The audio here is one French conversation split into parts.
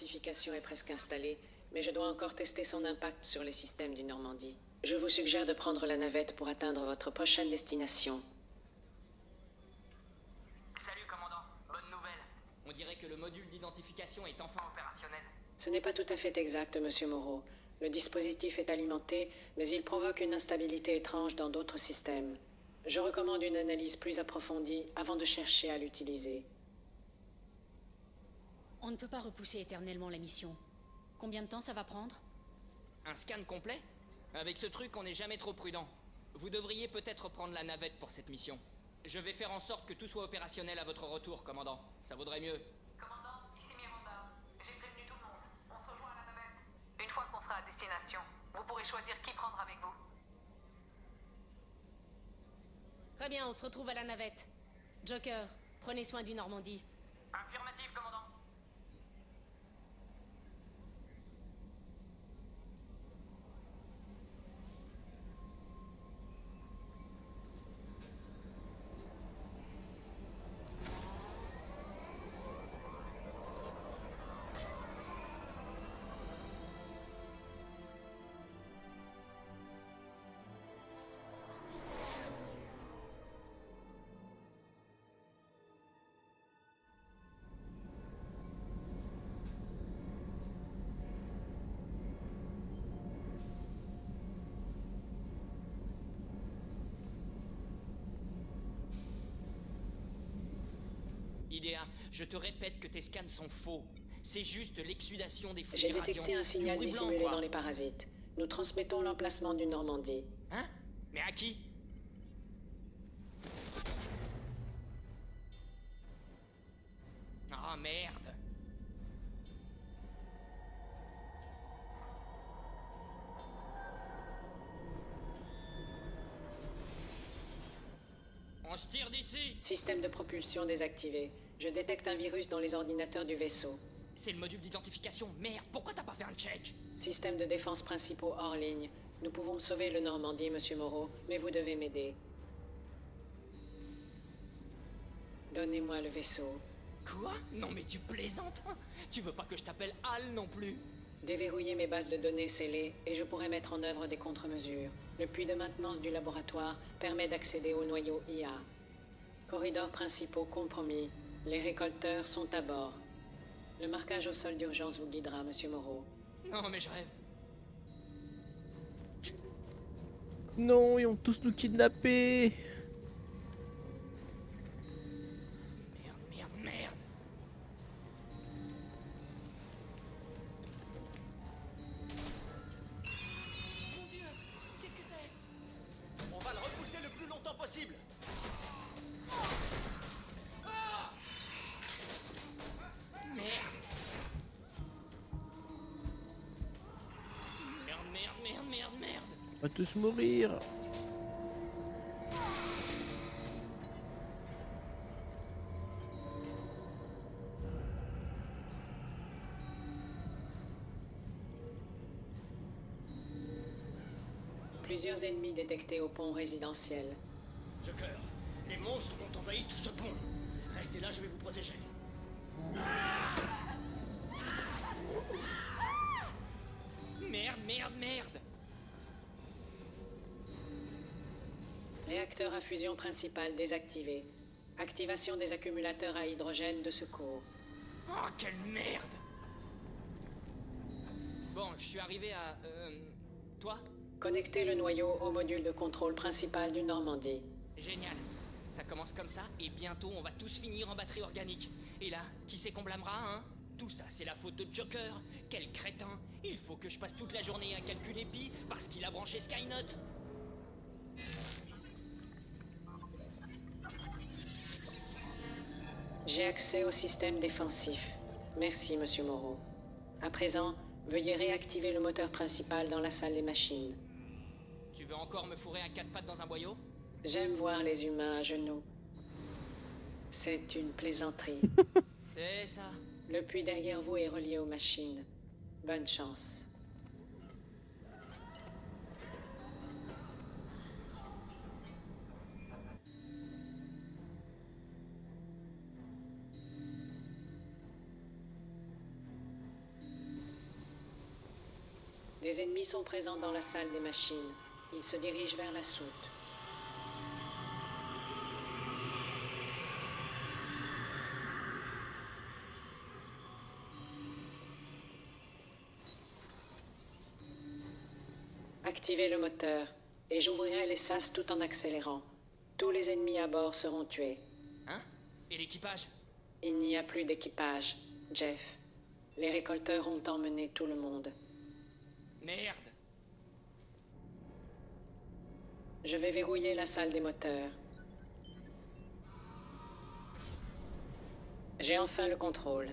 d'identification est presque installé, mais je dois encore tester son impact sur les systèmes du Normandie. Je vous suggère de prendre la navette pour atteindre votre prochaine destination. Salut, commandant. Bonne nouvelle. On dirait que le module d'identification est enfin opérationnel. Ce n'est pas tout à fait exact, Monsieur Moreau. Le dispositif est alimenté, mais il provoque une instabilité étrange dans d'autres systèmes. Je recommande une analyse plus approfondie avant de chercher à l'utiliser. On ne peut pas repousser éternellement la mission. Combien de temps ça va prendre? Un scan complet? Avec ce truc, on n'est jamais trop prudent. Vous devriez peut-être prendre la navette pour cette mission. Je vais faire en sorte que tout soit opérationnel à votre retour, commandant. Ça vaudrait mieux. Commandant, ici Miranda. J'ai prévenu tout le monde. On se rejoint à la navette. Une fois qu'on sera à destination, vous pourrez choisir qui prendre avec vous. Très bien, on se retrouve à la navette. Joker, prenez soin du Normandie. Affirmatif, commandant. Idea, je te répète que tes scans sont faux. C'est juste l'exsudation des fouilles J'ai radiants. détecté un Du signal bruit blanc, dissimulé quoi. dans les parasites. Nous transmettons l'emplacement du Normandie. Hein? Mais à qui? Ah merde! On se tire d'ici! Système de propulsion désactivé. Je détecte un virus dans les ordinateurs du vaisseau. C'est le module d'identification. Merde, pourquoi t'as pas fait un check? Système de défense principaux hors ligne. Nous pouvons sauver le Normandie, Monsieur Moreau, mais vous devez m'aider. Donnez-moi le vaisseau. Quoi? Non mais tu plaisantes? Tu veux pas que je t'appelle Hal non plus? Déverrouillez mes bases de données scellées et je pourrai mettre en œuvre des contre-mesures. Le puits de maintenance du laboratoire permet d'accéder au noyau IA. Corridors principaux compromis. Les récolteurs sont à bord. Le marquage au sol d'urgence vous guidera, Monsieur Moreau. Non mais je rêve. Non, ils ont tous nous kidnappés. Merde, merde, merde. Mon Dieu, qu'est-ce que c'est? On va le repousser le plus longtemps possible. Merde. Merde, merde, merde, merde, merde. On va tous mourir. Plusieurs ennemis détectés au pont résidentiel. Joker, les monstres ont envahi tout ce pont. Restez là, je vais vous protéger. Merde, merde, merde. Réacteur à fusion principal désactivé. Activation des accumulateurs à hydrogène de secours. Oh, quelle merde. Bon, je suis arrivé à... Toi? Connectez le noyau au module de contrôle principal du Normandie. Génial. Ça commence comme ça, et bientôt on va tous finir en batterie organique. Et là, qui c'est qu'on blâmera, hein? Tout ça, c'est la faute de Joker. Quel crétin. Il faut que je passe toute la journée à calculer pi parce qu'il a branché Skynet. J'ai accès au système défensif. Merci, Monsieur Moreau. À présent, veuillez réactiver le moteur principal dans la salle des machines. Tu veux encore me fourrer à quatre pattes dans un boyau? J'aime voir les humains à genoux. C'est une plaisanterie. C'est ça. Le puits derrière vous est relié aux machines. Bonne chance. Des ennemis sont présents dans la salle des machines. Ils se dirigent vers la soute. Activez le moteur, et j'ouvrirai les sas tout en accélérant. Tous les ennemis à bord seront tués. Hein? Et l'équipage? Il n'y a plus d'équipage, Jeff. Les récolteurs ont emmené tout le monde. Merde! Je vais verrouiller la salle des moteurs. J'ai enfin le contrôle.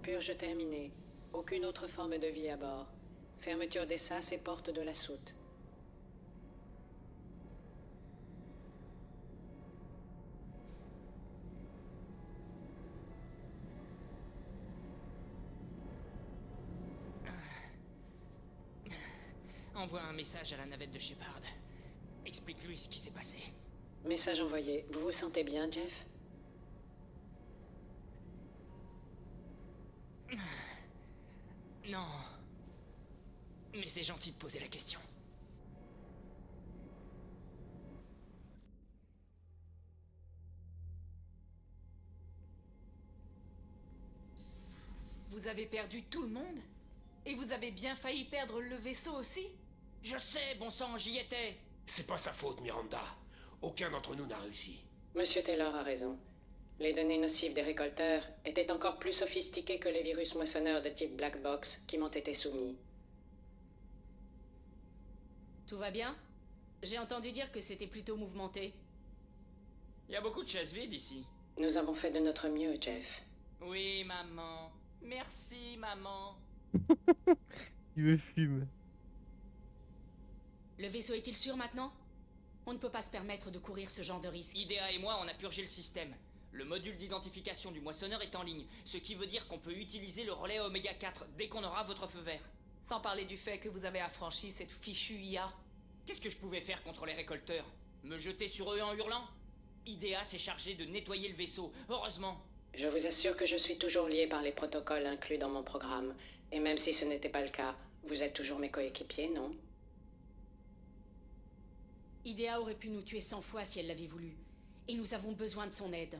Purge terminée. Aucune autre forme de vie à bord. Fermeture des sas et porte de la soute. Envoie un message à la navette de Shepard. Explique-lui ce qui s'est passé. Message envoyé. Vous vous sentez bien, Jeff? Non. Mais c'est gentil de poser la question. Vous avez perdu tout le monde? Et vous avez bien failli perdre le vaisseau aussi? Je sais, bon sang, j'y étais. C'est pas sa faute, Miranda. Aucun d'entre nous n'a réussi. Monsieur Taylor a raison. Les données nocives des récolteurs étaient encore plus sophistiquées que les virus moissonneurs de type Black Box qui m'ont été soumis. Tout va bien? J'ai entendu dire que c'était plutôt mouvementé. Il y a beaucoup de chaises vides ici. Nous avons fait de notre mieux, Jeff. Oui, maman. Merci, maman. Il me fume. Le vaisseau est-il sûr maintenant? On ne peut pas se permettre de courir ce genre de risque. Idea et moi, on a purgé le système. Le module d'identification du moissonneur est en ligne, ce qui veut dire qu'on peut utiliser le relais Oméga 4 dès qu'on aura votre feu vert. Sans parler du fait que vous avez affranchi cette fichue IA. Qu'est-ce que je pouvais faire contre les récolteurs? Me jeter sur eux en hurlant? Idea s'est chargé de nettoyer le vaisseau, heureusement. Je vous assure que je suis toujours lié par les protocoles inclus dans mon programme. Et même si ce n'était pas le cas, vous êtes toujours mes coéquipiers, non? Idea aurait pu nous tuer 100 fois si elle l'avait voulu. Et nous avons besoin de son aide.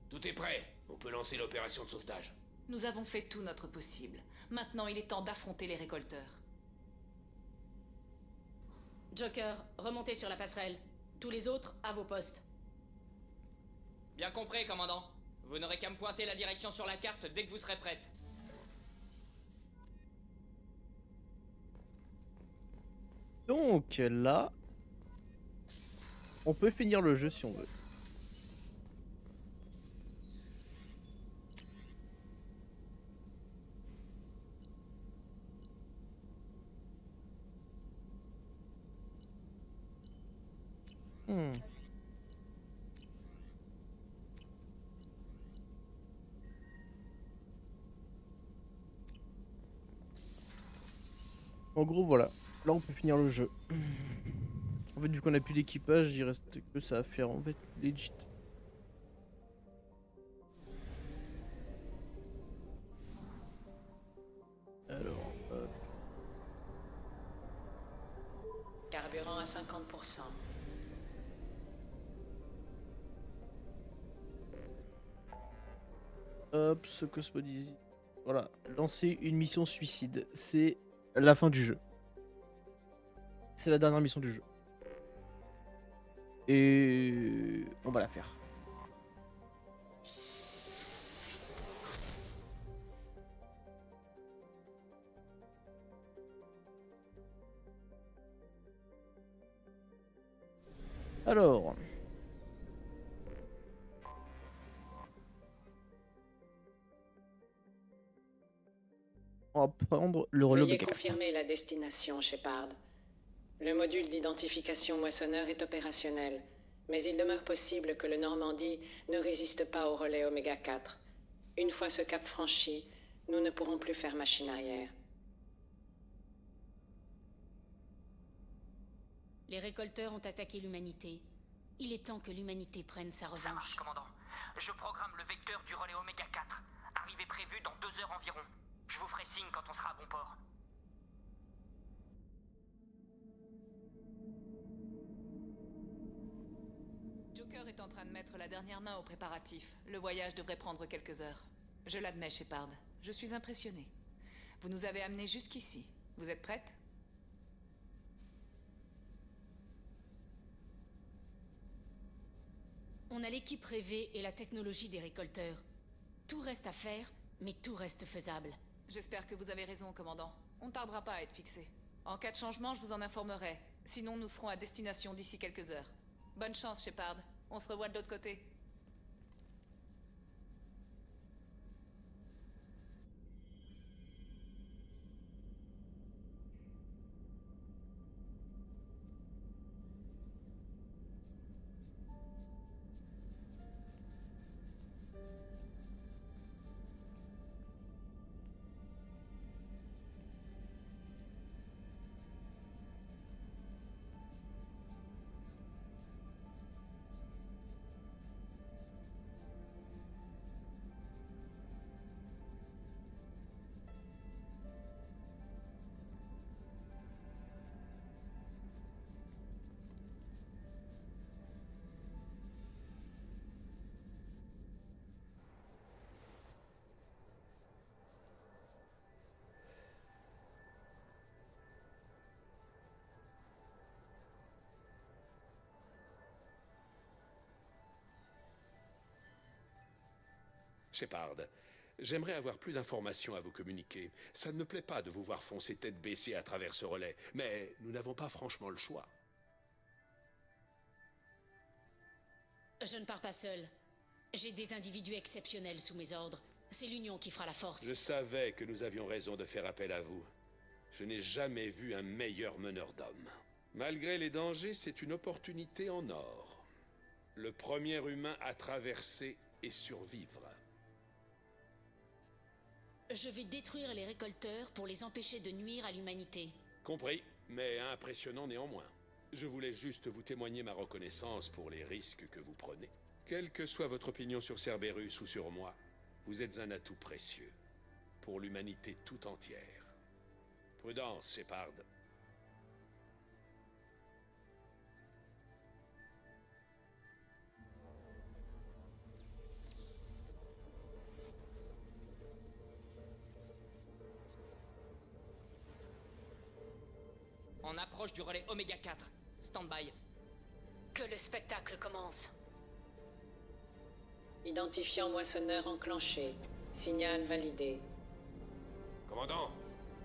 Tout est prêt. On peut lancer l'opération de sauvetage. Nous avons fait tout notre possible. Maintenant, il est temps d'affronter les récolteurs. Joker, remontez sur la passerelle. Tous les autres, à vos postes. Bien compris, commandant. Vous n'aurez qu'à me pointer la direction sur la carte dès que vous serez prête. Donc là, on peut finir le jeu si on veut. En gros, voilà. Là, on peut finir le jeu. En fait, vu qu'on a plus d'équipage, il reste que ça à faire, en fait, legit. Alors, hop. Carburant à 50%. Hop, ce Cosmodisi. Voilà, lancer une mission suicide. C'est la fin du jeu. C'est la dernière mission du jeu. Et on va la faire. Alors. On va prendre le relais Veuillez Oméga 4. confirmer la destination, Shepard. Le module d'identification moissonneur est opérationnel, mais il demeure possible que le Normandie ne résiste pas au relais Oméga 4. Une fois ce cap franchi, nous ne pourrons plus faire machine arrière. Les récolteurs ont attaqué l'humanité. Il est temps que l'humanité prenne sa Ça marche, revanche. commandant. Je programme le vecteur du relais Oméga 4. Arrivée prévue dans 2 heures environ. Je vous ferai signe quand on sera à bon port. Joker est en train de mettre la dernière main aux préparatifs. Le voyage devrait prendre quelques heures. Je l'admets, Shepard. Je suis impressionné. Vous nous avez amenés jusqu'ici. Vous êtes prête? On a l'équipe rêvée et la technologie des récolteurs. Tout reste à faire, mais tout reste faisable. J'espère que vous avez raison, commandant. On ne tardera pas à être fixé. En cas de changement, je vous en informerai. Sinon, nous serons à destination d'ici quelques heures. Bonne chance, Shepard. On se revoit de l'autre côté. Shepard, j'aimerais avoir plus d'informations à vous communiquer. Ça ne me plaît pas de vous voir foncer tête baissée à travers ce relais, mais nous n'avons pas franchement le choix. Je ne pars pas seul. J'ai des individus exceptionnels sous mes ordres. C'est l'union qui fera la force. Je savais que nous avions raison de faire appel à vous. Je n'ai jamais vu un meilleur meneur d'hommes. Malgré les dangers, c'est une opportunité en or. Le premier humain à traverser et survivre. Je vais détruire les récolteurs pour les empêcher de nuire à l'humanité. Compris, mais impressionnant néanmoins. Je voulais juste vous témoigner ma reconnaissance pour les risques que vous prenez. Quelle que soit votre opinion sur Cerberus ou sur moi, vous êtes un atout précieux pour l'humanité tout entière. Prudence, Shepard. On approche du relais Oméga 4. Stand-by. Que le spectacle commence. Identifiant moissonneur enclenché. Signal validé. Commandant,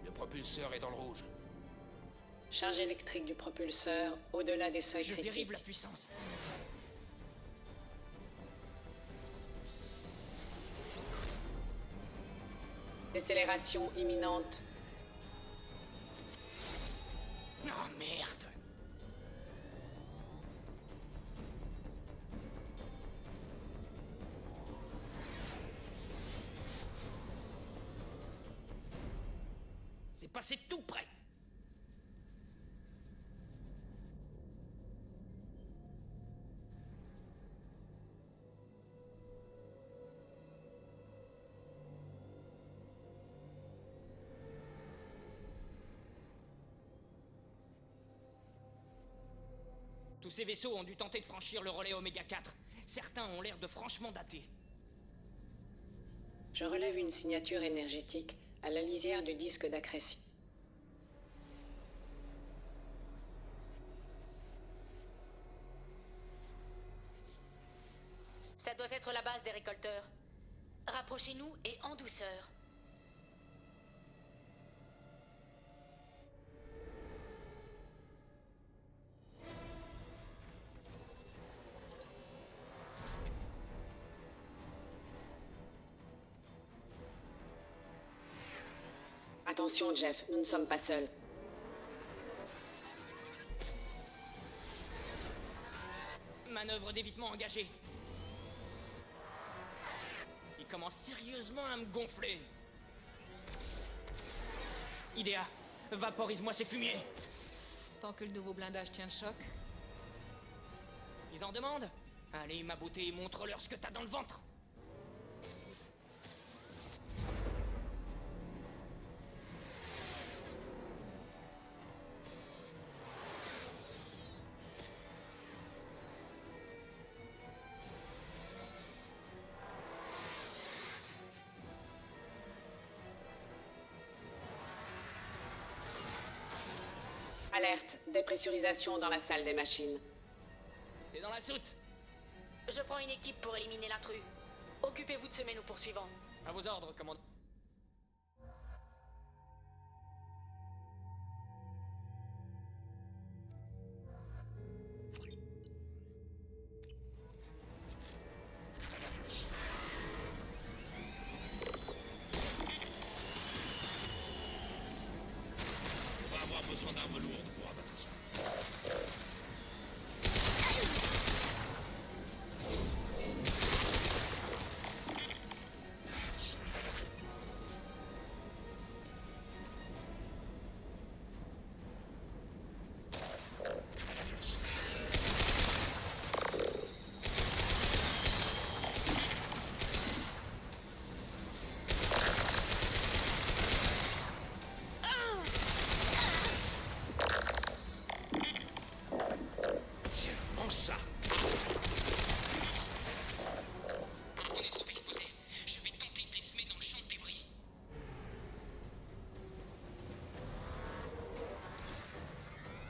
le propulseur est dans le rouge. Charge électrique du propulseur au-delà des seuils Je critiques. dérive la puissance. Décélération imminente. Oh merde! C'est passé tout près! Tous ces vaisseaux ont dû tenter de franchir le relais Oméga 4. Certains ont l'air de franchement datés. Je relève une signature énergétique à la lisière du disque d'accrétion. Ça doit être la base des récolteurs. Rapprochez-nous et en douceur. Attention, Jeff, nous ne sommes pas seuls. Manœuvre d'évitement engagée. Il commence sérieusement à me gonfler. Idea, vaporise-moi ces fumiers. Tant que le nouveau blindage tient le choc. Ils en demandent? Allez, ma beauté, montre-leur ce que t'as dans le ventre. Alerte, dépressurisation dans la salle des machines. C'est dans la soute. Je prends une équipe pour éliminer l'intrus. Occupez-vous de semer nos poursuivants. À vos ordres, commandant. On va avoir besoin d'armes lourdes pour abattre ça. Tiens, mange ça. On est trop exposé. Je vais tenter de les semer dans le champ de débris.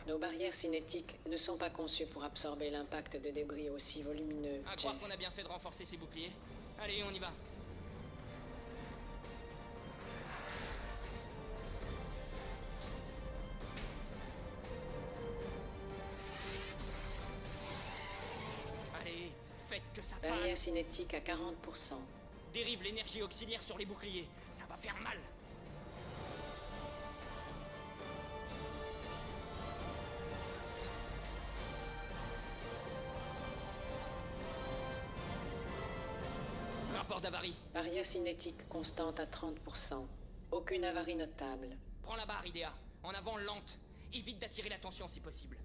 Nos barrières cinétiques ne sont pas conçues pour absorber l'impact de débris aussi volumineux, À Jeff. croire qu'on a bien fait de renforcer ces boucliers. Allez, on y va. Allez, faites que ça Barrière passe. cinétique à 40%. Dérive l'énergie auxiliaire sur les boucliers. Ça va faire mal. Rapport d'avarie. Barrière cinétique constante à 30%. Aucune avarie notable. Prends la barre, Idea. En avant, lente. Évite d'attirer l'attention si possible.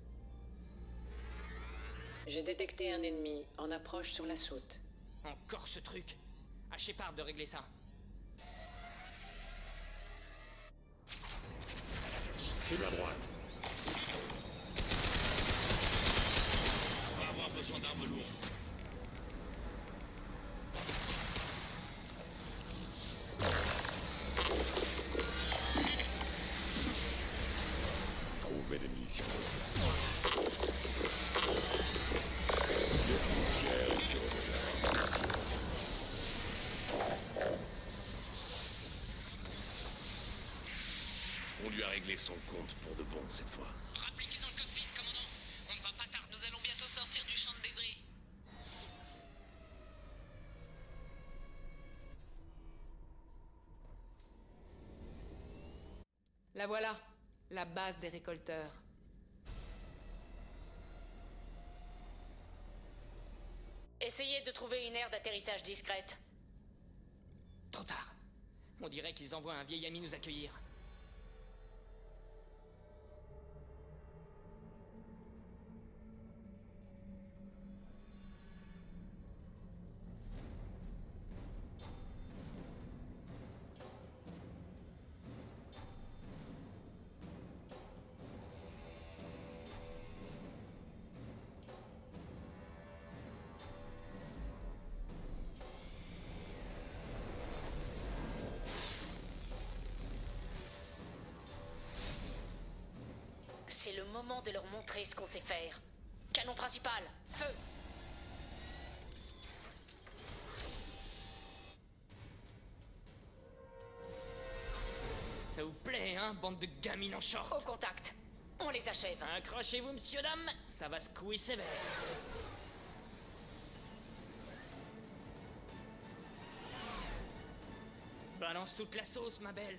J'ai détecté un ennemi en approche sur la soute. Encore ce truc. À Shepard de régler ça. Sur la droite. On va avoir besoin d'armes lourdes. Trouvez des munitions. Les poussières sur de la munition. On lui a réglé son compte pour de bon cette fois. Rappliquez dans le cockpit, commandant. On ne va pas tarder. Nous allons bientôt sortir du champ de débris. La voilà, la base des récolteurs. Essayez de trouver une aire d'atterrissage discrète. Trop tard. On dirait qu'ils envoient un vieil ami nous accueillir. C'est le moment de leur montrer ce qu'on sait faire. Canon principal, feu! Ça vous plaît, hein, bande de gamines en short? Au contact. On les achève. Accrochez-vous, monsieur, dame. Ça va secouer sévère. Balance toute la sauce, ma belle.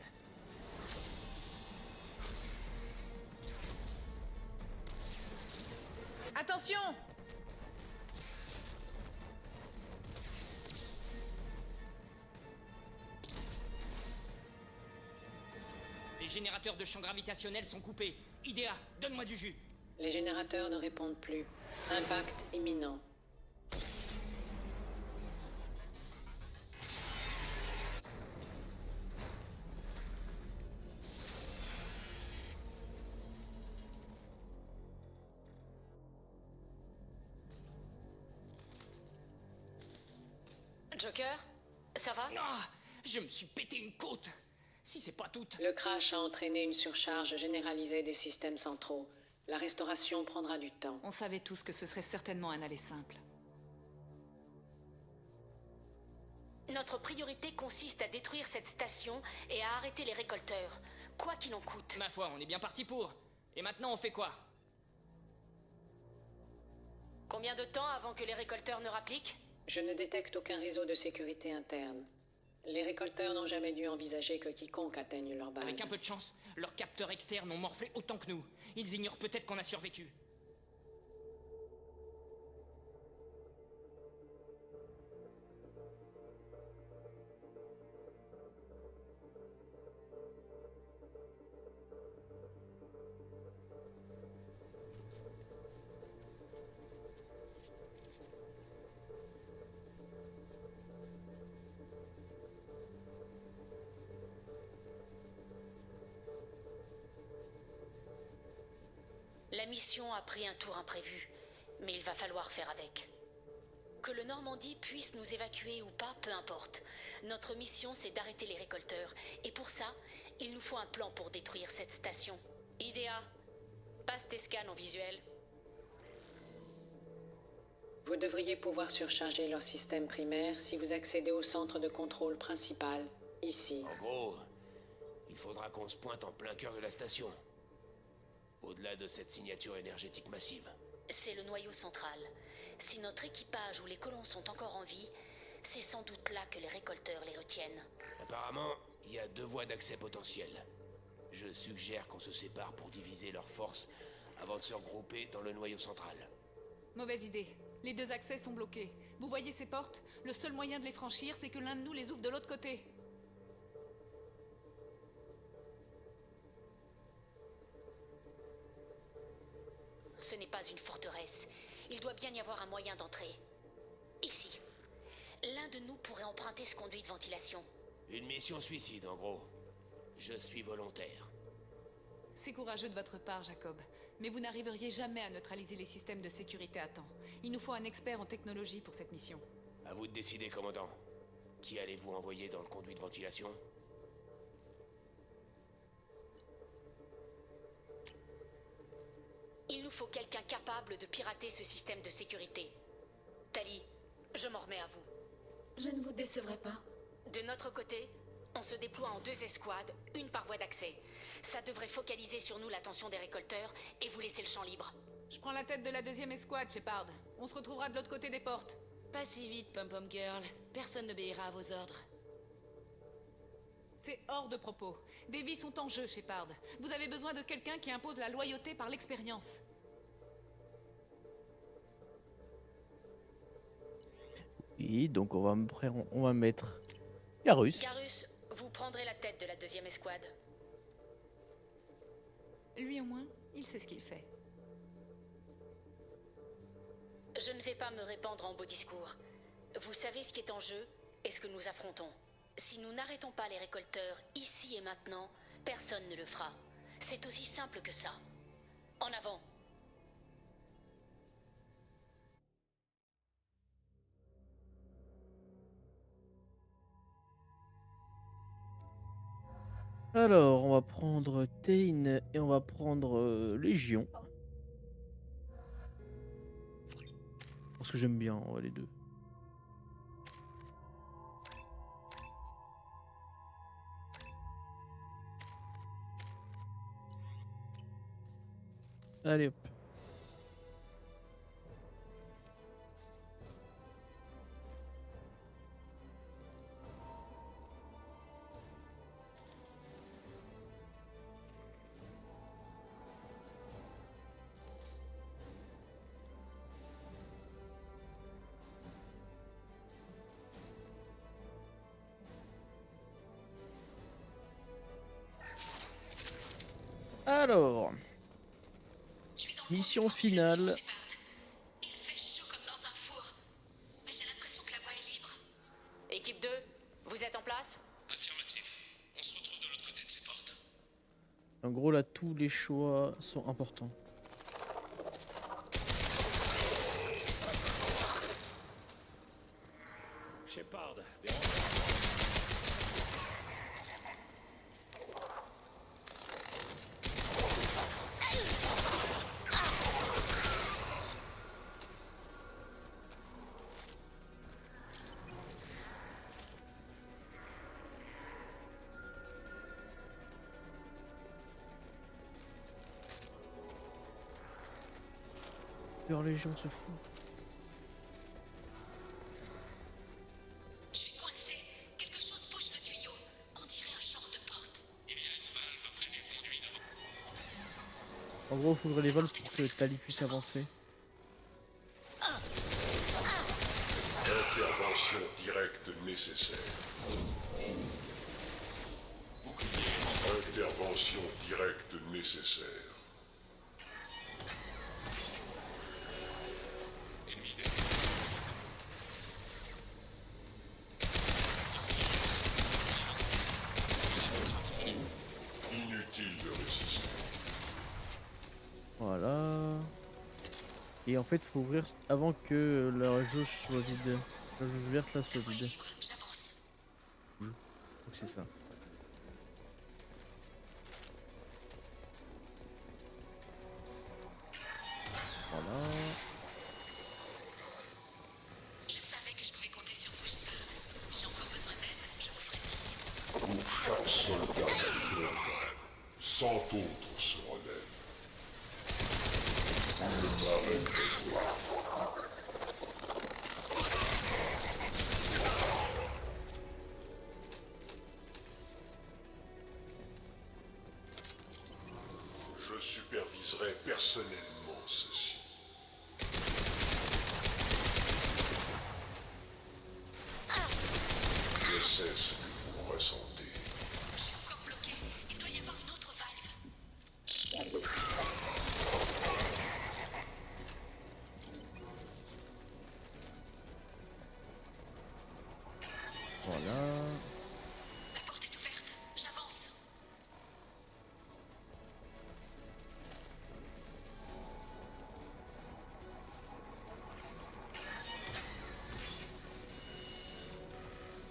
Attention! Les générateurs de champ gravitationnel sont coupés. Idea, donne-moi du jus. Les générateurs ne répondent plus. Impact imminent. Joker, ça va? Ah, je me suis pété une côte. Si c'est pas toute. Le crash a entraîné une surcharge généralisée des systèmes centraux. La restauration prendra du temps. On savait tous que ce serait certainement un aller simple. Notre priorité consiste à détruire cette station et à arrêter les récolteurs, quoi qu'il en coûte. Ma foi, on est bien parti pour. Et maintenant, on fait quoi? Combien de temps avant que les récolteurs ne rappliquent? Je ne détecte aucun réseau de sécurité interne. Les récolteurs n'ont jamais dû envisager que quiconque atteigne leur base. Avec un peu de chance, leurs capteurs externes ont morflé autant que nous. Ils ignorent peut-être qu'on a survécu. La mission a pris un tour imprévu, mais il va falloir faire avec. Que le Normandie puisse nous évacuer ou pas, peu importe. Notre mission, c'est d'arrêter les récolteurs. Et pour ça, il nous faut un plan pour détruire cette station. Idea, passe tes scans en visuel. Vous devriez pouvoir surcharger leur système primaire si vous accédez au centre de contrôle principal, ici. En gros, il faudra qu'on se pointe en plein cœur de la station. Au-delà de cette signature énergétique massive. C'est le noyau central. Si notre équipage ou les colons sont encore en vie, c'est sans doute là que les récolteurs les retiennent. Apparemment, il y a 2 voies d'accès potentielles. Je suggère qu'on se sépare pour diviser leurs forces avant de se regrouper dans le noyau central. Mauvaise idée. Les 2 accès sont bloqués. Vous voyez ces portes? Le seul moyen de les franchir, c'est que l'un de nous les ouvre de l'autre côté. Ce n'est pas une forteresse. Il doit bien y avoir un moyen d'entrer. Ici. L'un de nous pourrait emprunter ce conduit de ventilation. Une mission suicide, en gros. Je suis volontaire. C'est courageux de votre part, Jacob. Mais vous n'arriveriez jamais à neutraliser les systèmes de sécurité à temps. Il nous faut un expert en technologie pour cette mission. À vous de décider, commandant. Qui allez-vous envoyer dans le conduit de ventilation? Il nous faut quelqu'un capable de pirater ce système de sécurité. Tali, je m'en remets à vous. Je ne vous décevrai pas. De notre côté, on se déploie en 2 escouades, une par voie d'accès. Ça devrait focaliser sur nous l'attention des récolteurs et vous laisser le champ libre. Je prends la tête de la 2e escouade, Shepard. On se retrouvera de l'autre côté des portes. Pas si vite, Pom-Pom Girl. Personne n'obéira à vos ordres. C'est hors de propos. Des vies sont en jeu, Shepard. Vous avez besoin de quelqu'un qui impose la loyauté par l'expérience. Oui, donc on va mettre Garus. Garus, vous prendrez la tête de la 2e escouade. Lui au moins, il sait ce qu'il fait. Je ne vais pas me répandre en beaux discours. Vous savez ce qui est en jeu et ce que nous affrontons. Si nous n'arrêtons pas les récolteurs ici et maintenant, personne ne le fera. C'est aussi simple que ça. En avant. Alors, on va prendre Tain et on va prendre Légion. Parce que j'aime bien les 2. Allez hop. Alors, Mission finale. Il fait chaud comme dans un four. Mais j'ai l'impression que la voie est libre. Équipe 2, vous êtes en place? Affirmatif. On se retrouve de l'autre côté de ces portes. En gros, là, tous les choix sont importants. Shepard, Leur légion se fout. Je suis coincé. Quelque chose bouche le tuyau. On dirait un genre de porte. il y a une valve près du conduit devant. En gros, il faut ouvrir les valves pour que Tali puisse avancer. Intervention directe nécessaire. Intervention directe nécessaire. Ennemi Inutile de résister. Voilà. Et en fait, il faut ouvrir avant que la jauge soit vide. La jauge verte là soit vide. J'avance. Donc c'est ça. Voilà. Je savais que je pouvais compter sur vous, Shepard. Si j'ai encore besoin d'aide, je vous ferai signe. Pour chaque soldat qui regarde, 100 autres se relèvent. Le marais de gloire. Je superviserai personnellement ceci. Je sais ce que vous ressentez. Je suis encore bloqué. Il doit y avoir une autre valve. Voilà. La porte est ouverte. J'avance.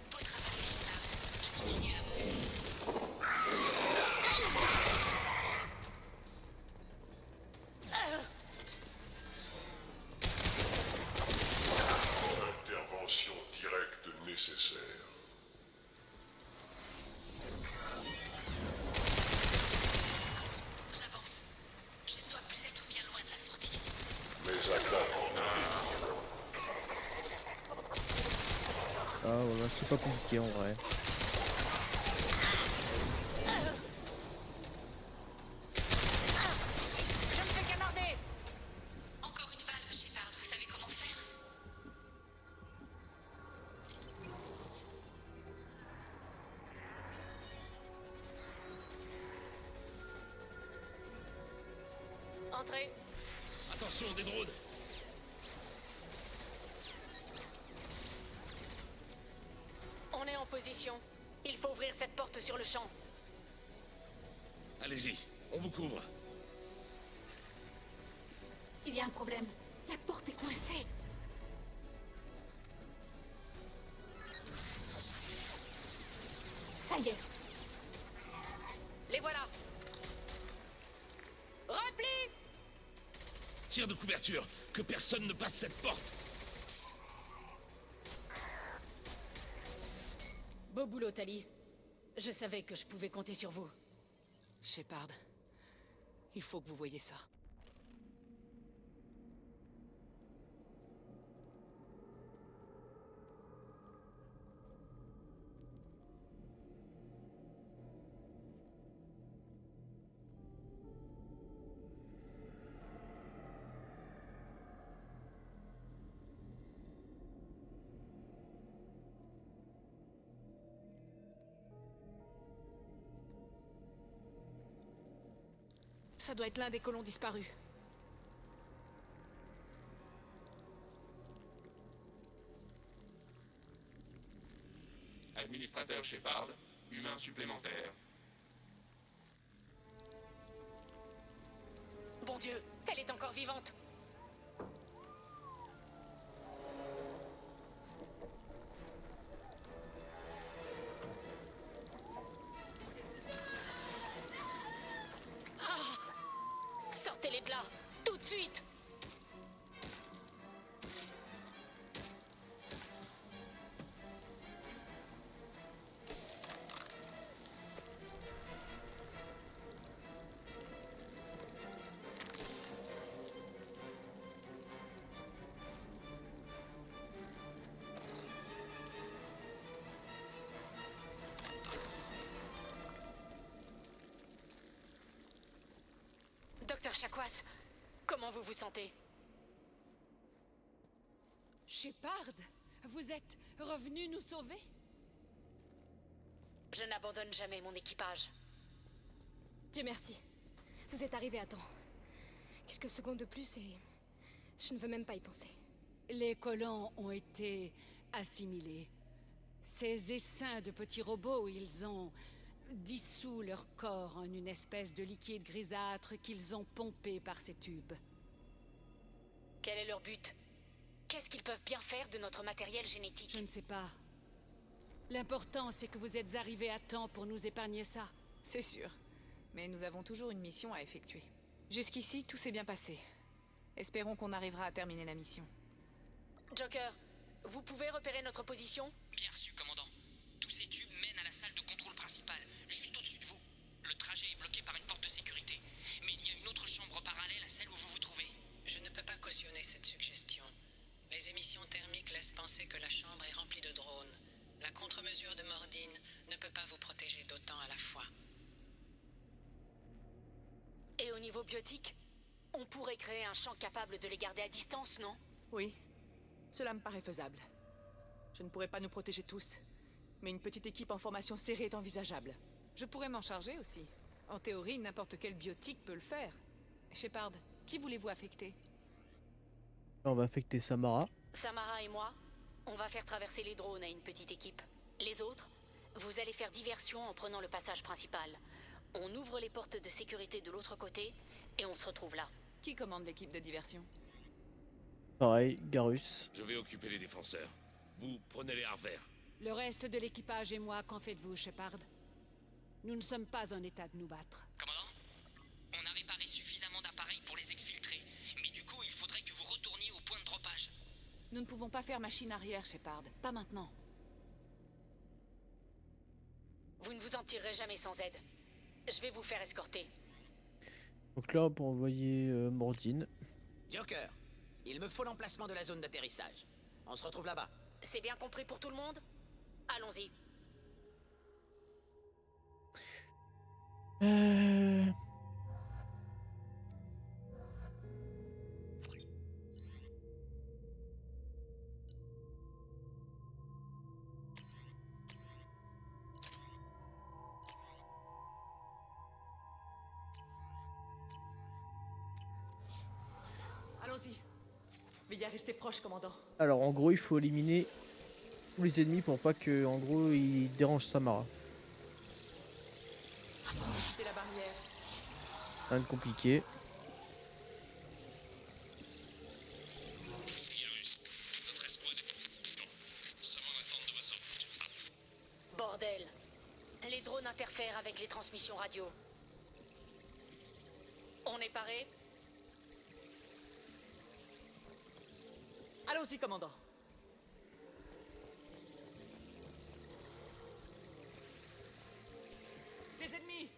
Beau travail, Shepard. Je continue à avancer. Intervention directe nécessaire. J'avance. Je ne dois plus être bien loin de la sortie. Mes attaques. Ah voilà, c'est pas compliqué en vrai. Je me fais camarder. Encore une valve, Shepard. Vous savez comment faire? Entrez. Attention, des drones. On est en position. Il faut ouvrir cette porte sur le champ. Allez-y, on vous couvre. Il y a un problème. La porte est coincée. Ça y est. Les voilà. Repli. Tir de couverture, que personne ne passe cette porte. Beau boulot, Tali. Je savais que je pouvais compter sur vous. Shepard, il faut que vous voyiez ça. Ça doit être l'un des colons disparus. Administrateur Shepard, humain supplémentaire. Bon Dieu, elle est encore vivante. Ah! Sortez-les de là, tout de suite. Docteur Chakwas, comment vous vous sentez? Shepard, vous êtes revenu nous sauver? Je n'abandonne jamais mon équipage. Dieu merci. Vous êtes arrivé à temps. Quelques secondes de plus et... je ne veux même pas y penser. Les colons ont été assimilés. Ces essaims de petits robots, ils ont dissous leur corps en une espèce de liquide grisâtre qu'ils ont pompé par ces tubes. Quel est leur but? Qu'est-ce qu'ils peuvent bien faire de notre matériel génétique? Je ne sais pas. L'important, c'est que vous êtes arrivés à temps pour nous épargner ça. C'est sûr. Mais nous avons toujours une mission à effectuer. Jusqu'ici, tout s'est bien passé. Espérons qu'on arrivera à terminer la mission. Joker, vous pouvez repérer notre position? Bien reçu, commandant. Tous ces tubes mènent à la salle de contrôle principale, juste au-dessus de vous. Le trajet est bloqué par une porte de sécurité. Mais il y a une autre chambre parallèle à celle où vous vous trouvez. Je ne peux pas cautionner cette suggestion. Les émissions thermiques laissent penser que la chambre est remplie de drones. La contre-mesure de Mordine ne peut pas vous protéger d'autant à la fois. Et au niveau biotique, on pourrait créer un champ capable de les garder à distance, non? Oui, cela me paraît faisable. Je ne pourrais pas nous protéger tous, mais une petite équipe en formation serrée est envisageable. Je pourrais m'en charger aussi. En théorie, n'importe quel biotique peut le faire. Shepard, qui voulez-vous affecter? On va affecter Samara. Samara et moi, on va faire traverser les drones à une petite équipe. Les autres, vous allez faire diversion en prenant le passage principal. On ouvre les portes de sécurité de l'autre côté et on se retrouve là. Qui commande l'équipe de diversion? Pareil, Garus. Je vais occuper les défenseurs. Vous prenez les Harvers. Le reste de l'équipage et moi, qu'en faites-vous, Shepard? Nous ne sommes pas en état de nous battre. Commandant, on a réparé suffisamment d'appareils pour les exfiltrer. Mais du coup, il faudrait que vous retourniez au point de dropage. Nous ne pouvons pas faire machine arrière, Shepard. Pas maintenant. Vous ne vous en tirerez jamais sans aide. Je vais vous faire escorter. Donc là, pour envoyer Mordine. Joker, il me faut l'emplacement de la zone d'atterrissage. On se retrouve là-bas. C'est bien compris pour tout le monde? Allons-y. Allons-y. Veillez à rester proche, commandant. Alors en gros, il faut éliminer tous les ennemis pour pas que, en gros, ils dérangent Samara. C'est la barrière. Rien de compliqué. Notre escouade. Nous sommes en attente de vos ordres. Bordel. Les drones interfèrent avec les transmissions radio. On est paré? Allons-y, commandant. Des ennemis!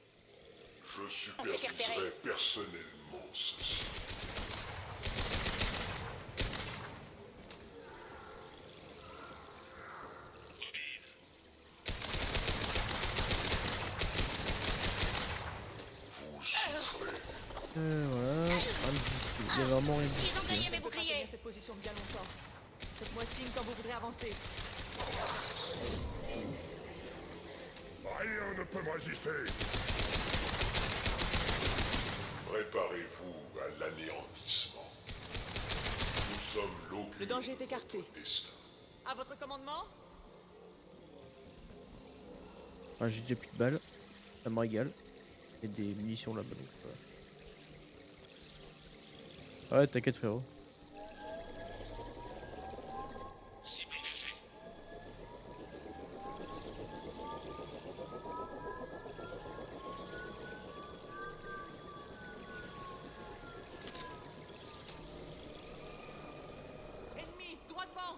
Je superviserai personnellement ceci. Vous souffrez. Voilà. Il y a vraiment rien de difficile. Je peux pas tenir cette position bien longtemps. Faites-moi signe quand vous voudrez avancer. Rien ne peut me résister. Préparez-vous à l'anéantissement. Nous sommes l'eau. Le danger est écarté. Destin. À votre commandement? Enfin, j'ai déjà plus de balles. Ça me régale. Il y a des munitions là-bas donc ça va. Ouais, t'inquiète frérot. Cible engagée. Ennemi, droit devant.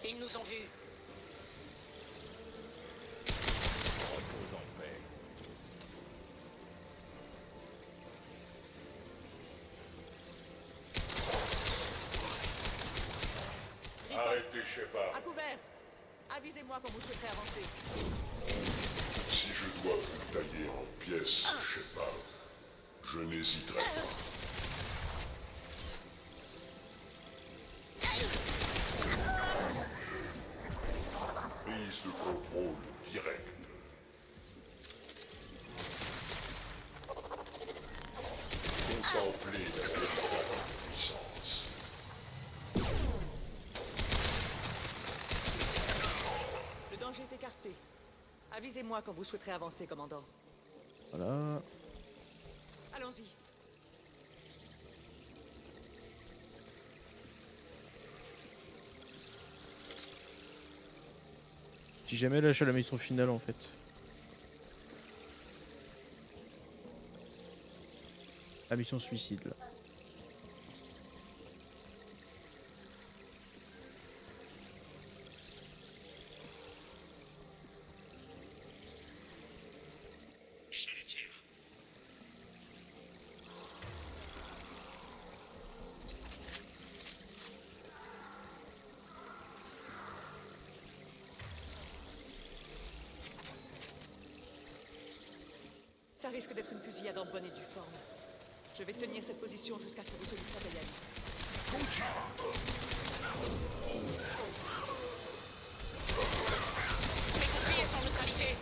Ils nous ont vus. Repose en paix. Arrêtez, Shepard. À couvert. Avisez-moi quand vous souhaiterez avancer. Si je dois vous tailler en pièces, Shepard, je n'hésiterai pas. Prise de contrôle direct. Contemplez la véritable puissance. Le danger est écarté. Avisez-moi quand vous souhaiterez avancer, commandant. Voilà. Allons-y. J'ai jamais lâché la mission finale en fait. La mission suicide là. Je les tire. Ça risque d'être une fusillade en bonne et due forme. Je vais tenir cette position jusqu'à ce que vous soyez prêts à y aller. Les boucliers sont neutralisés.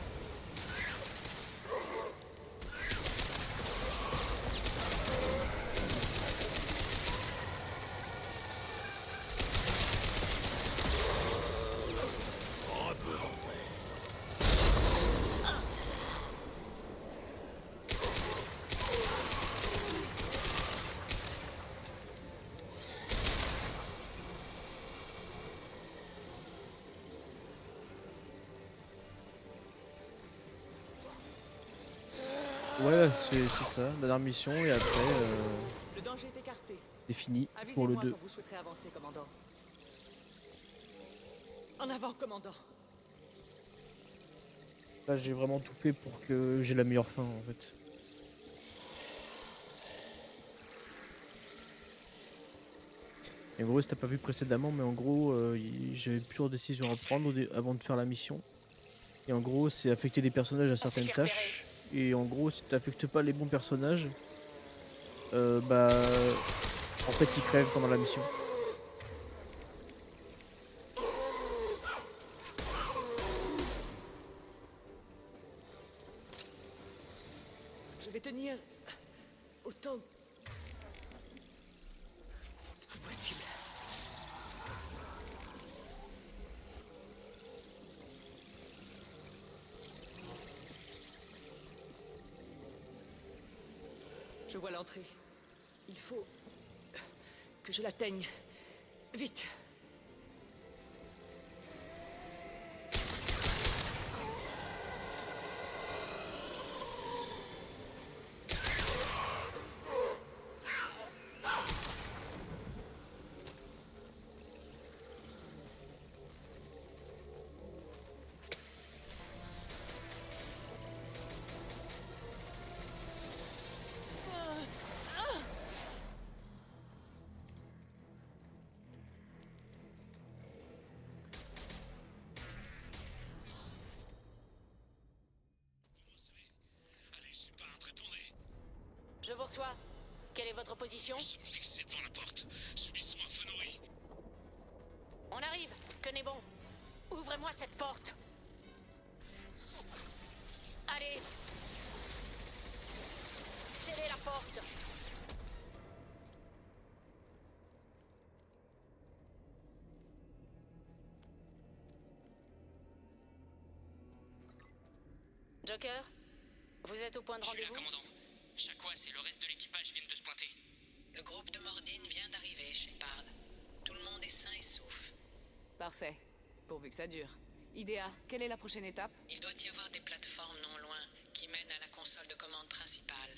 Ouais, c'est ça, dernière mission et après Le danger est écarté. c'est fini pour le Avisez-moi 2. quand vous souhaiterez avancer, commandant. En avant, commandant. Là j'ai vraiment tout fait pour que j'ai la meilleure fin en fait. Et en gros, si t'as pas vu précédemment, mais en gros, j'avais plusieurs décisions à prendre avant de faire la mission. Et en gros, c'est affecter des personnages à certaines tâches. Et en gros, si t'affectes pas les bons personnages, bah, en fait, ils crèvent pendant la mission. Je vais tenir autant que possible. Je vois l'entrée. Il faut que je l'atteigne. Vite. Je vous reçois. Quelle est votre position? Nous sommes fixés devant la porte. Subissons un feu nourri. On arrive. Tenez bon. Ouvrez-moi cette porte. Allez. Scellez la porte. Joker, vous êtes au point de Je suis là, rendez-vous? commandant. Chakwas et le reste de l'équipage viennent de se pointer. Le groupe de Mordine vient d'arriver, Shepard. Tout le monde est sain et sauf. Parfait. Pourvu que ça dure. Idea, quelle est la prochaine étape? Il doit y avoir des plateformes non loin qui mènent à la console de commande principale.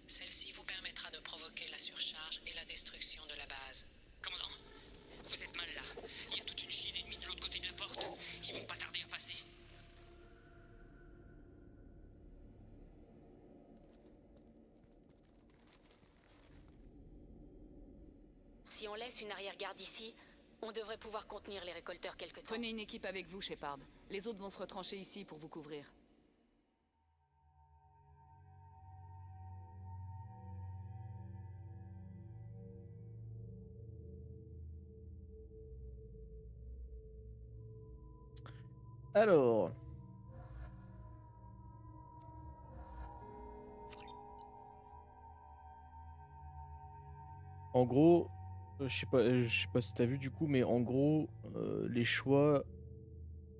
Celle-ci vous permettra de provoquer la surcharge et la destruction de la base. Commandant, vous êtes mal là. Il y a toute une chienne ennemie de l'autre côté de la porte. Ils vont pas tarder à passer. Si on laisse une arrière-garde ici, on devrait pouvoir contenir les récolteurs quelque temps. Prenez une équipe avec vous, Shepard. Les autres vont se retrancher ici pour vous couvrir. Alors. En gros, je sais pas si t'as vu du coup, mais en gros, les choix.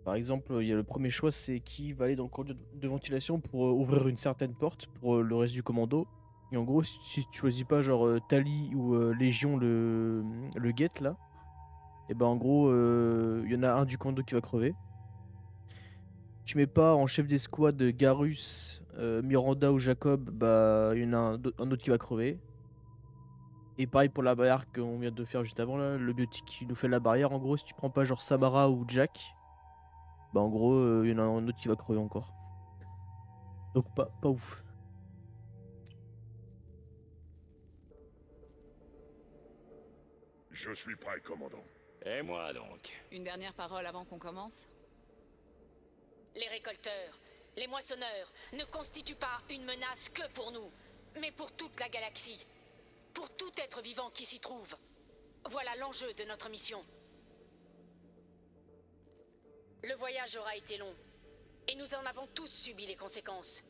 Par exemple, il y a le premier choix, c'est qui va aller dans le conduit de ventilation pour ouvrir une certaine porte pour le reste du commando. Et en gros, si tu choisis pas genre Tali ou Légion le guette là, et ben en gros, il y en a un du commando qui va crever. Tu mets pas en chef d'escouade Garus, Miranda ou Jacob, bah il y en a un autre qui va crever. Et pareil pour la barrière qu'on vient de faire juste avant là, le biotique qui nous fait la barrière. En gros, si tu prends pas genre Samara ou Jack, bah en gros, il y en a un autre qui va crever encore. Donc pas ouf. Je suis prêt, commandant. Et moi donc. Une dernière parole avant qu'on commence? Les récolteurs, les moissonneurs ne constituent pas une menace que pour nous, mais pour toute la galaxie. Pour tout être vivant qui s'y trouve. Voilà l'enjeu de notre mission. Le voyage aura été long, et nous en avons tous subi les conséquences.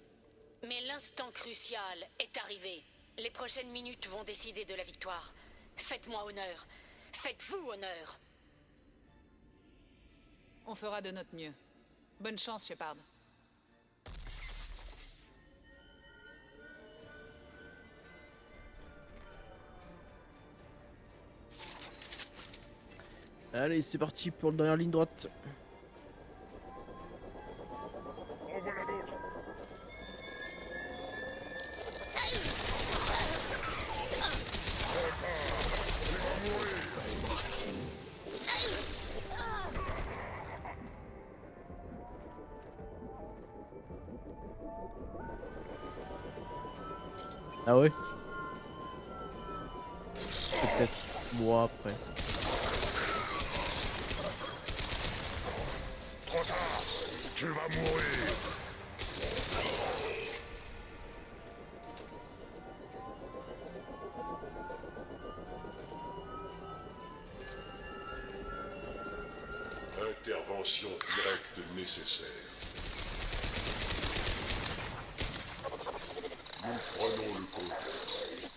Mais l'instant crucial est arrivé. Les prochaines minutes vont décider de la victoire. Faites-moi honneur. Faites-vous honneur. On fera de notre mieux. Bonne chance, Shepard. Allez, c'est parti pour la dernière ligne droite. En voilà d'autres. Ah ouais? Peut-être moi après. Trop tard. Tu vas mourir. Intervention directe nécessaire. Nous prenons le contrôle.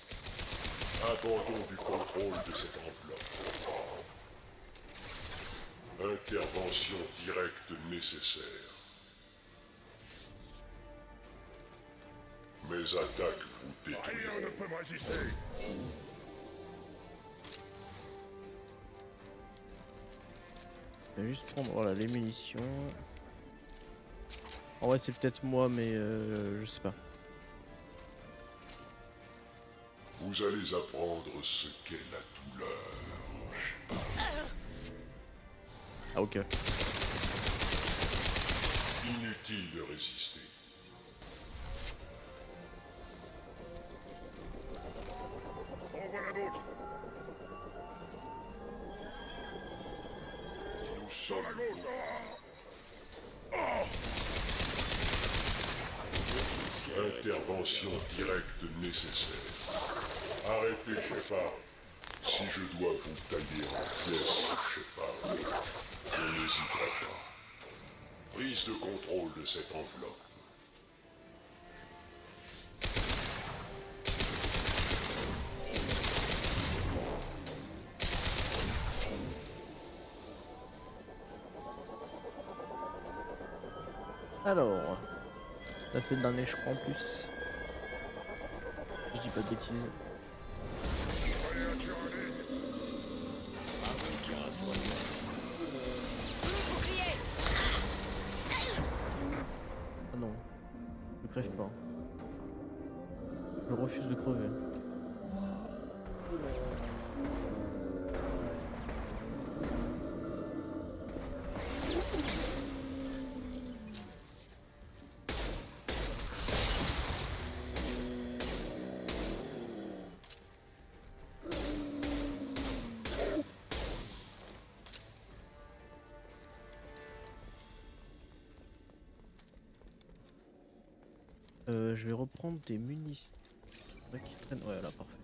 Abandon du contrôle de cette enveloppe. Intervention directe nécessaire. Mes attaques vous détruiront. Rien ne peut me résister. Je vais juste prendre voilà, les munitions. En vrai, c'est peut-être moi, mais je sais pas. Vous allez apprendre ce qu'est la douleur. Ah ok. Inutile de résister. En voilà d'autres. Nous sommes à gauche. Intervention directe nécessaire. Arrêtez, Shepard. Si je dois vous tailler en pièces, Shepard, je n'hésiterai pas. Prise de contrôle de cette enveloppe. Alors, Là c'est le dernier je crois en plus. Je dis pas de bêtises. Ah non, ne crève pas. Je refuse de crever. Je vais reprendre des munitions. Ouais, qui traînent. Ouais, là, parfait.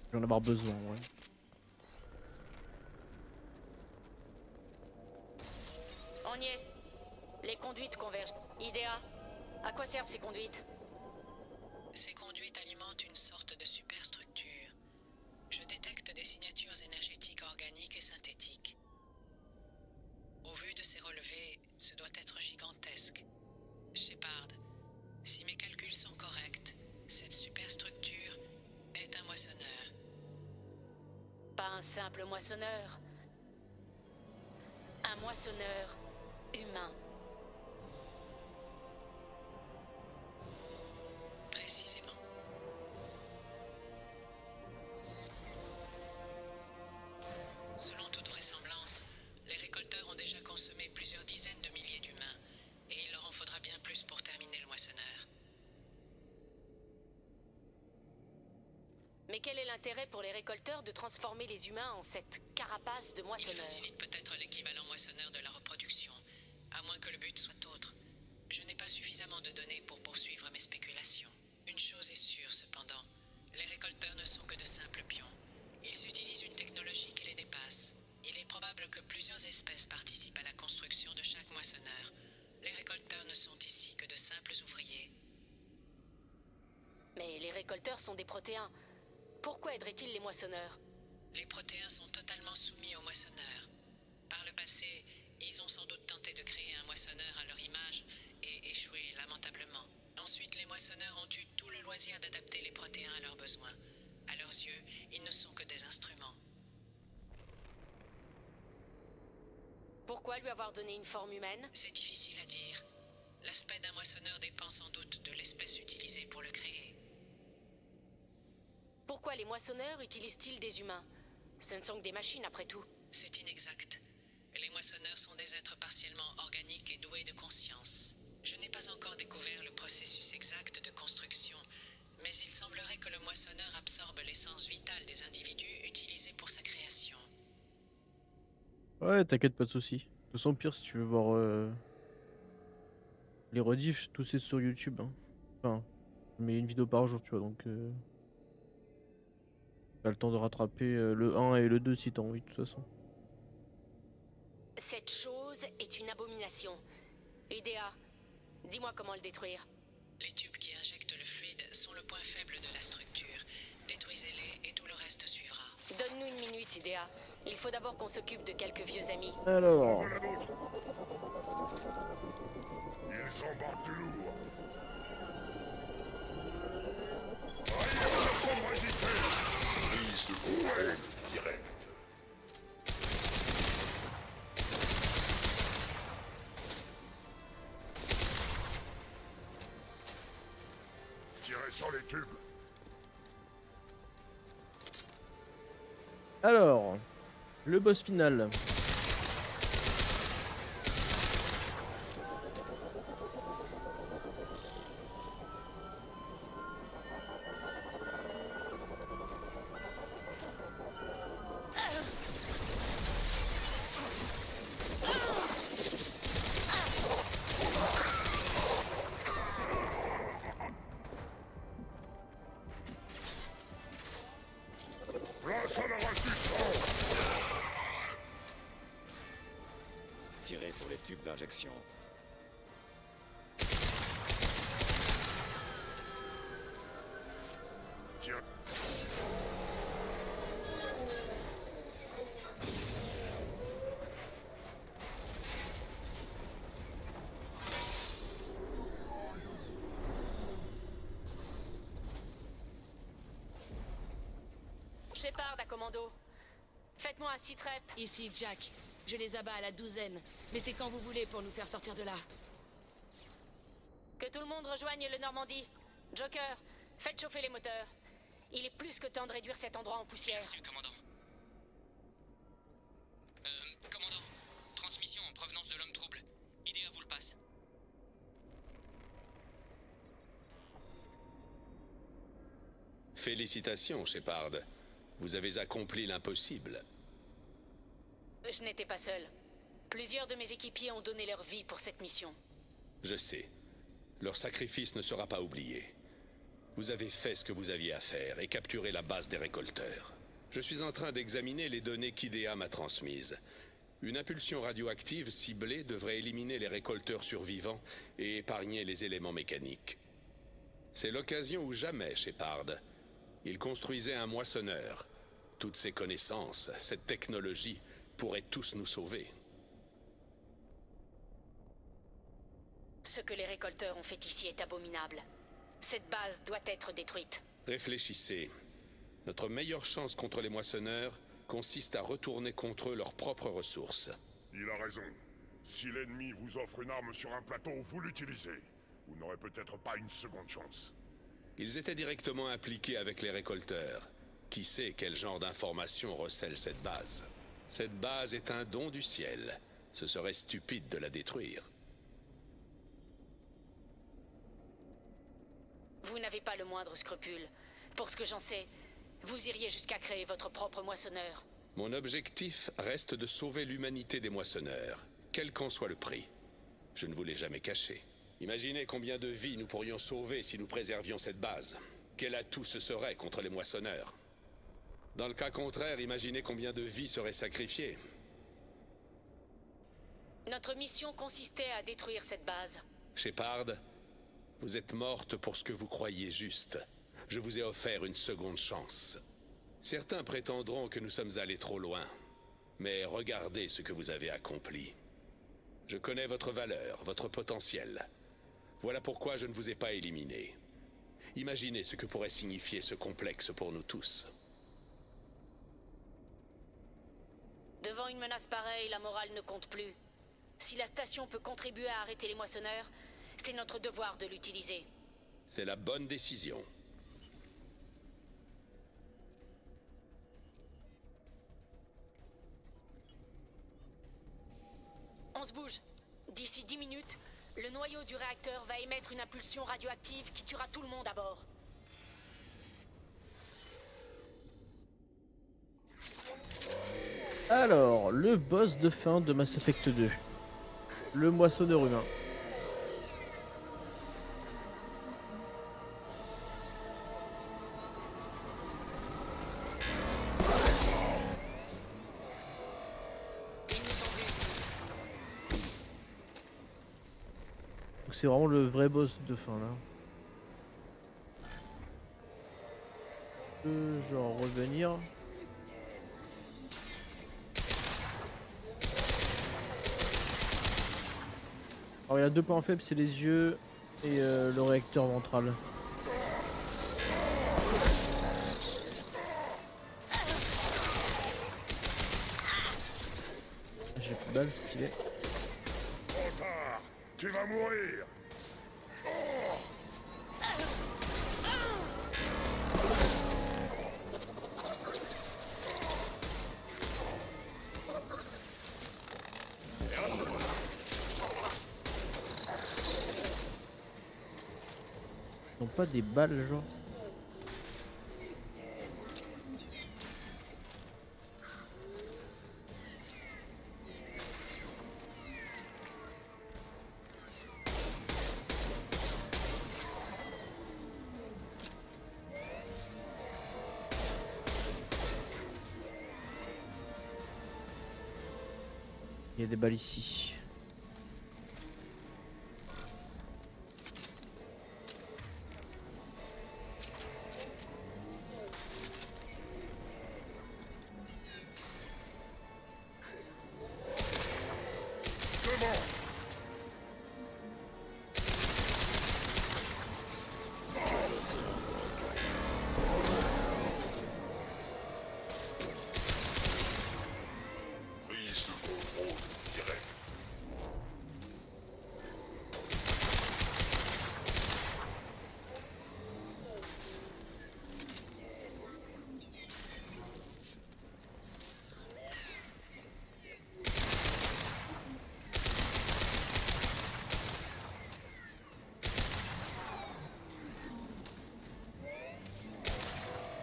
Je vais en avoir besoin, ouais. On y est. Les conduites convergent. Idea, à quoi servent ces conduites? Ces conduites alimentent une sorte de superstructure. Je détecte des signatures énergétiques organiques et synthétiques. Au vu de ces relevés, ce doit être gigantesque. Shepard, si mes calculs sont corrects, cette superstructure est un moissonneur. Pas un simple moissonneur. Un moissonneur humain. Précisément. Selon toute vraisemblance, les récolteurs ont déjà consommé plusieurs dizaines de milliers d'humains, et il leur en faudra bien plus pour terminer le moissonneur. Mais quel est l'intérêt pour les récolteurs de transformer les humains en cette carapace de Il moissonneur? facilite peut-être l'équivalent moissonneur de la reproduction, à moins que le but soit autre. Je n'ai pas suffisamment de données pour poursuivre mes spéculations. Une chose est sûre cependant, les récolteurs ne sont que de simples pions. Ils utilisent une technologie qui les dépasse. Il est probable que plusieurs espèces participent à la construction de chaque moissonneur. Les récolteurs ne sont ici que de simples ouvriers. Mais les récolteurs sont des protéins. Pourquoi aideraient-ils les moissonneurs? Les protéins sont totalement soumis aux moissonneurs. Par le passé, ils ont sans doute tenté de créer un moissonneur à leur image et échoué lamentablement. Ensuite, les moissonneurs ont eu tout le loisir d'adapter les protéins à leurs besoins. À leurs yeux, ils ne sont que des instruments. Pourquoi lui avoir donné une forme humaine? C'est difficile à dire. L'aspect d'un moissonneur dépend sans doute de l'espèce utilisée pour le créer. Pourquoi les moissonneurs utilisent-ils des humains? Ce ne sont que des machines après tout. C'est inexact. Les moissonneurs sont des êtres partiellement organiques et doués de conscience. Je n'ai pas encore découvert le processus exact de construction, mais il semblerait que le moissonneur absorbe l'essence vitale des individus utilisés pour sa création. Ouais, t'inquiète, pas de soucis. De toute façon, pire, si tu veux voir les rediffs, tout c'est sur YouTube. Hein. Enfin, je mets une vidéo par jour, tu vois, donc t'as le temps de rattraper le 1 et le 2 si t'as envie, de toute façon. Cette chose est une abomination. Idea, dis-moi comment le détruire. Les tubes qui injectent le fluide sont le point faible de la structure. Détruisez-les et tout le reste suivra. Donne-nous une minute, Idea. Il faut d'abord qu'on s'occupe de quelques vieux amis. Alors... Ils embarquent du lourd. Prise de contrôle direct. Tirez sur les tubes. Alors, le boss final. Place à la rage du sang. Tirez sur les tubes d'injection. Tiens. commando. Faites-moi un sit-rep. Ici, Jack. Je les abats à la douzaine. Mais c'est quand vous voulez pour nous faire sortir de là. Que tout le monde rejoigne le Normandie. Joker, faites chauffer les moteurs. Il est plus que temps de réduire cet endroit en poussière. Merci, commandant. Commandant, transmission en provenance de l'homme trouble. Idea vous le passe. Félicitations, Shepard. Vous avez accompli l'impossible. Je n'étais pas seul. Plusieurs de mes équipiers ont donné leur vie pour cette mission. Je sais. Leur sacrifice ne sera pas oublié. Vous avez fait ce que vous aviez à faire et capturé la base des récolteurs. Je suis en train d'examiner les données qu'IDEA m'a transmises. Une impulsion radioactive ciblée devrait éliminer les récolteurs survivants et épargner les éléments mécaniques. C'est l'occasion ou jamais, Shepard. Il construisait un moissonneur. Toutes ces connaissances, cette technologie, pourraient tous nous sauver. Ce que les récolteurs ont fait ici est abominable. Cette base doit être détruite. Réfléchissez. Notre meilleure chance contre les moissonneurs consiste à retourner contre eux leurs propres ressources. Il a raison. Si l'ennemi vous offre une arme sur un plateau, vous l'utilisez. Vous n'aurez peut-être pas une seconde chance. Ils étaient directement impliqués avec les récolteurs. Qui sait quel genre d'informations recèle cette base? Cette base est un don du ciel. Ce serait stupide de la détruire. Vous n'avez pas le moindre scrupule. Pour ce que j'en sais, vous iriez jusqu'à créer votre propre moissonneur. Mon objectif reste de sauver l'humanité des moissonneurs, quel qu'en soit le prix. Je ne vous l'ai jamais caché. Imaginez combien de vies nous pourrions sauver si nous préservions cette base. Quel atout ce serait contre les moissonneurs? Dans le cas contraire, imaginez combien de vies seraient sacrifiées. Notre mission consistait à détruire cette base. Shepard, vous êtes morte pour ce que vous croyez juste. Je vous ai offert une seconde chance. Certains prétendront que nous sommes allés trop loin. Mais regardez ce que vous avez accompli. Je connais votre valeur, votre potentiel. Voilà pourquoi je ne vous ai pas éliminé. Imaginez ce que pourrait signifier ce complexe pour nous tous. Devant une menace pareille, la morale ne compte plus. Si la station peut contribuer à arrêter les moissonneurs, c'est notre devoir de l'utiliser. C'est la bonne décision. On se bouge. D'ici 10 minutes, le noyau du réacteur va émettre une impulsion radioactive qui tuera tout le monde à bord. Alors, le boss de fin de Mass Effect 2. Le moissonneur humain. C'est vraiment le vrai boss de fin là. Je vais en revenir. Alors il y a deux points faibles, c'est les yeux et le réacteur ventral. J'ai plus de balles, stylé. Trop tard. Tu vas mourir. Ils n'ont pas des balles genre. Il y a des balles ici.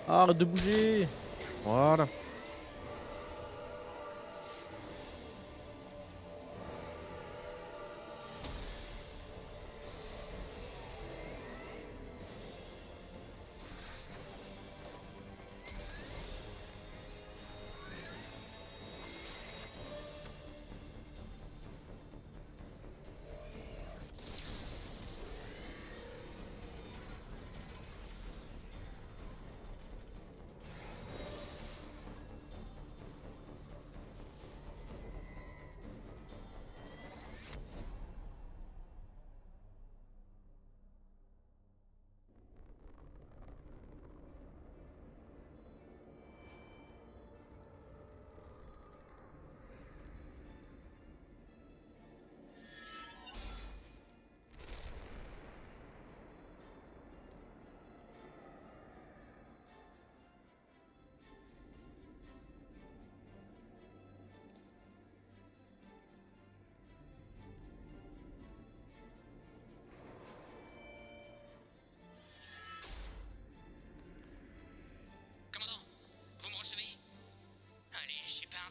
Arrête de bouger. Voilà.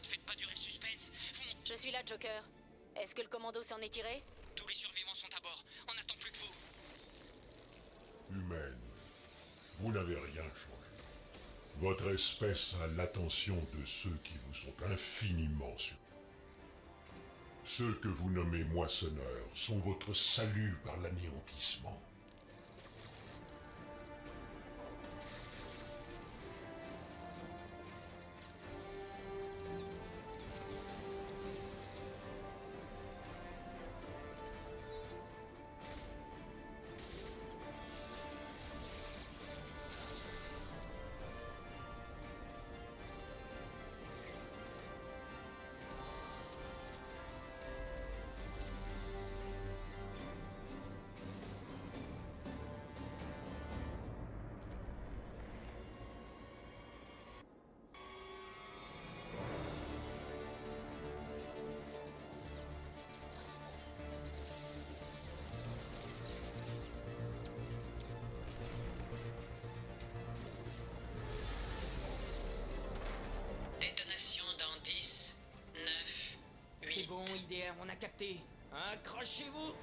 Faites pas durer le suspense. Je suis là, Joker. Est-ce que le commando s'en est tiré? Tous les survivants sont à bord. On n'attend plus que vous. Humaine, vous n'avez rien changé. Votre espèce a l'attention de ceux qui vous sont infiniment supérieurs. Ceux que vous nommez moissonneurs sont votre salut par l'anéantissement. Détonation dans 10, 9, 8... C'est bon, IDR, on a capté. Accrochez-vous.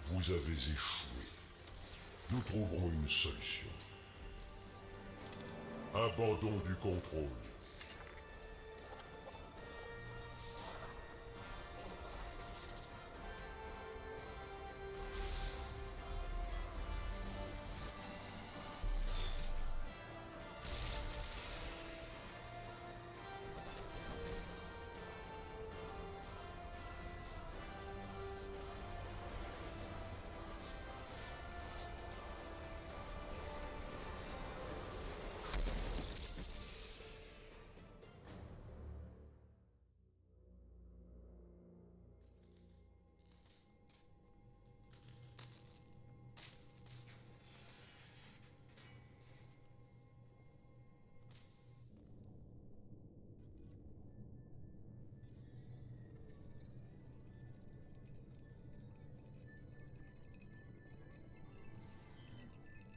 Vous avez échoué. Nous trouverons une solution. Abandon du contrôle.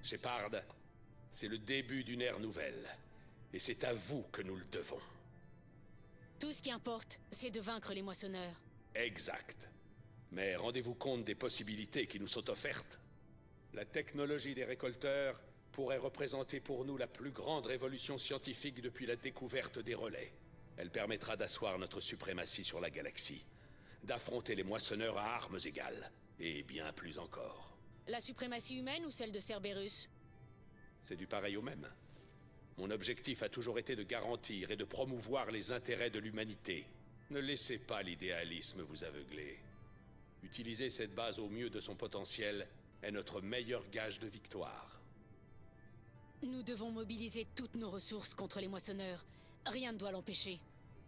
Shepard, c'est le début d'une ère nouvelle. Et c'est à vous que nous le devons. Tout ce qui importe, c'est de vaincre les moissonneurs. Exact. Mais rendez-vous compte des possibilités qui nous sont offertes. La technologie des récolteurs pourrait représenter pour nous la plus grande révolution scientifique depuis la découverte des relais. Elle permettra d'asseoir notre suprématie sur la galaxie, d'affronter les moissonneurs à armes égales, et bien plus encore. La suprématie humaine ou celle de Cerberus? C'est du pareil au même. Mon objectif a toujours été de garantir et de promouvoir les intérêts de l'humanité. Ne laissez pas l'idéalisme vous aveugler. Utiliser cette base au mieux de son potentiel est notre meilleur gage de victoire. Nous devons mobiliser toutes nos ressources contre les moissonneurs. Rien ne doit l'empêcher.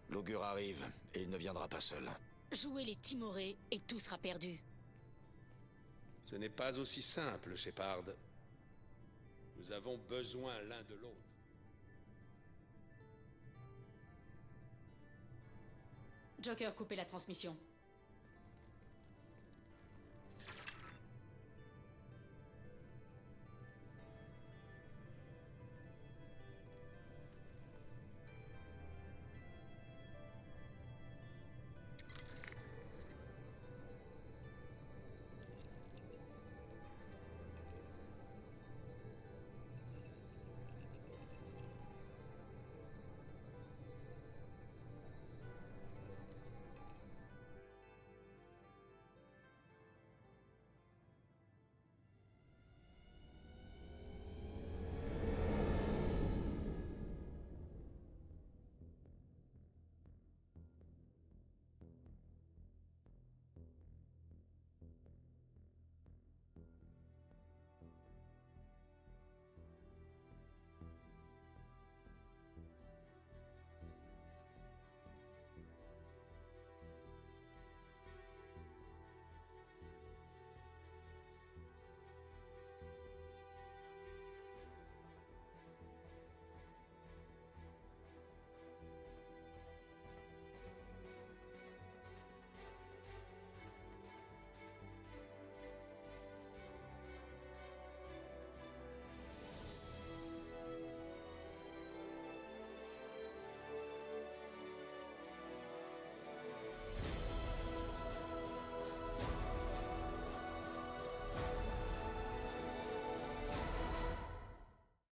L'augure arrive, et il ne viendra pas seul. Jouez les timorés et tout sera perdu. Ce n'est pas aussi simple, Shepard. Nous avons besoin l'un de l'autre. Joker, coupez la transmission.